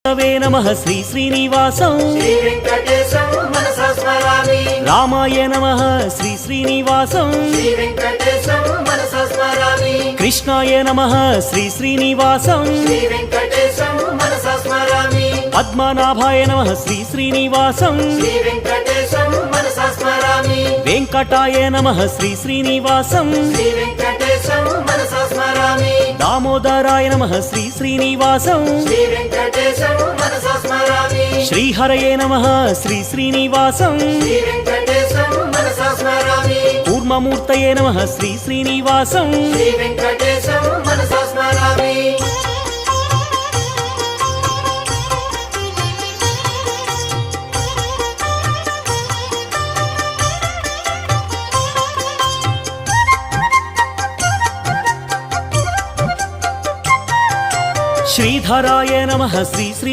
नमः श्री श्रीनिवासं श्री वेंकटेशं मनसा स्मरामि। रामाय नमः श्री श्रीनिवासं श्री वेंकटेशं मनसा स्मरामि। कृष्णाय नमः श्री श्रीनिवासं श्री वेंकटेशं मनसा स्मरामि। पद्मनाभाय नमः श्री श्रीनिवासं श्री वेंकटेशं मनसा स्मरामि। वेंकटाय नमः श्री श्रीनिवासं श्री वेंकटेशं मनसा स्मरामि। दामोदराय नमः श्री श्रीनिवासं श्री वेंकटेशं मनसा स्मरामि। श्रीहरये नमः श्री श्रीनिवासं श्री वेंकटेशं मनसा स्मरामि। कूर्ममूर्तये नमः श्री श्रीनिवासं श्री वेंकटेशं मनसा स्मरामि। श्रीधराय नमः श्री श्री